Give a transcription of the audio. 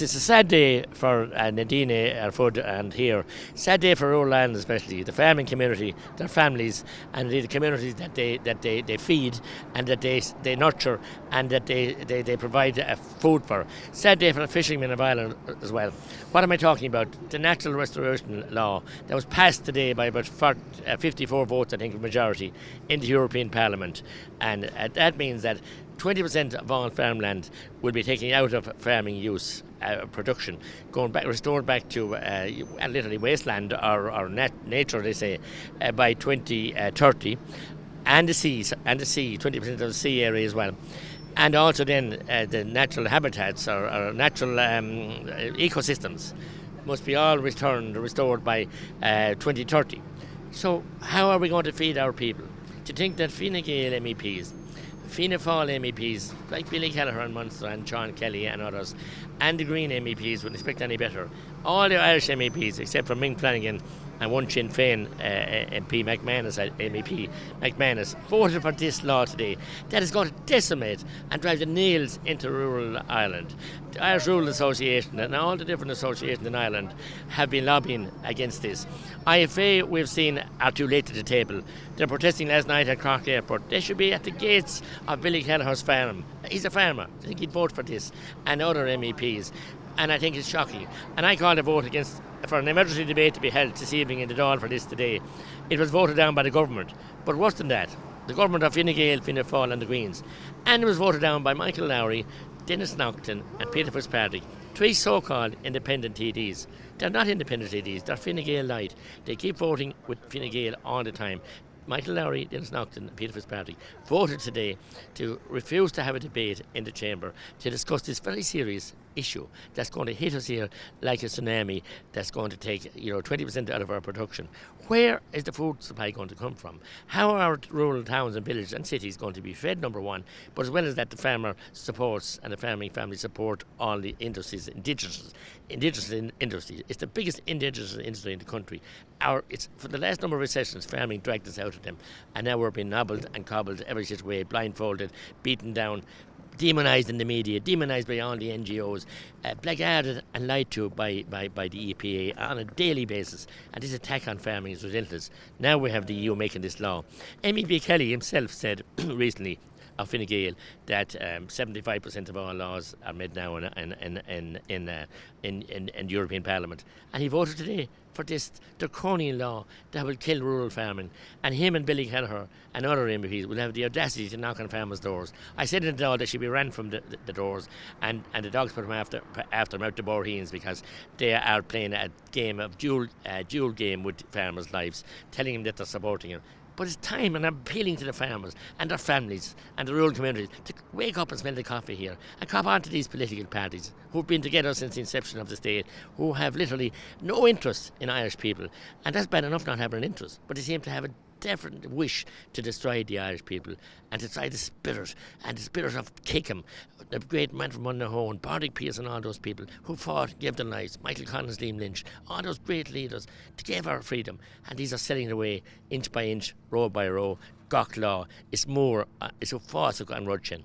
It's a sad day for Nadine, our food, and here. Sad day for rural Ireland, especially the farming community, their families, and the communities that they feed and that they nurture and that they provide food for. Sad day for the fishermen of Ireland as well. What am I talking about? The Natural Restoration Law that was passed today by about 54 votes, I think, of majority in the European Parliament, and that means that 20% of all farmland will be taken out of farming use, production, restored back to literally wasteland or nature, they say, by 2030, and the sea, 20% of the sea area as well. And also then the natural habitats or natural ecosystems must be all restored by 2030. So how are we going to feed our people? To think that Fine Gael MEPs, Fianna Fáil MEPs like Billy Kelleher and Munster and Sean Kelly and others, and the Green MEPs wouldn't expect any better. All the Irish MEPs, except for Ming Flanagan and one Sinn Féin MP MEP McManus, voted for this law today. That is going to decimate and drive the nails into rural Ireland. The Irish Rural Association and all the different associations in Ireland have been lobbying against this. IFA, we've seen, are too late to the table. They're protesting last night at Cork Airport. They should be at the gates of Billy Kelleher's farm. He's a farmer. I think he'd vote for this, and other MEPs. And I think it's shocking. And I called a vote for an emergency debate to be held this evening in the Dáil for this today. It was voted down by the government. But worse than that, the government of Fine Gael, Fianna Fáil and the Greens. And it was voted down by Michael Lowry, Dennis Naughton and Peter Fitzpatrick, three so-called independent TDs. They're not independent TDs, they're Fine Gael lite. They keep voting with Fine Gael all the time. Michael Lowry, Dennis Naughton and Peter Fitzpatrick voted today to refuse to have a debate in the chamber to discuss this very serious issue that's going to hit us here like a tsunami, that's going to take 20% out of our production. Where is the food supply going to come from? How are our rural towns and villages and cities going to be fed, number one, but as well as that, the farmer supports and the farming family support all the industries, indigenous industries. It's the biggest indigenous industry in the country. It's for the last number of recessions, farming dragged us out of them, and now we're being nobbled and cobbled every such way, blindfolded, beaten down, demonised in the media, demonised by all the NGOs, blackguarded and lied to by the EPA on a daily basis. And this attack on farming is relentless. Now we have the EU making this law. MEP Kelly himself said recently of Fine Gael that 75% of all laws are made now in the European Parliament, and he voted today for this draconian law that will kill rural farming. And him and Billy Kelleher and other MEPs will have the audacity to knock on farmers' doors. I said in the Dáil they should be ran from the doors, and the dogs put them after them out to Borheens, because they are playing a game of dual game with farmers' lives, telling them that they're supporting them. But it's time, and I'm appealing to the farmers and their families and the rural communities to wake up and smell the coffee here and cop on to these political parties who've been together since the inception of the state, who have literally no interest in Irish people. And that's bad enough not having an interest, but they seem to have a definite wish to destroy the Irish people and to try the spirit of Kickham, the great man from Underhone, Bardick Pearce and all those people who fought, gave their lives, Michael Collins, Liam Lynch, all those great leaders to give our freedom, and these are selling away inch by inch, row by row. Gach law is more, it's a false and rudchin.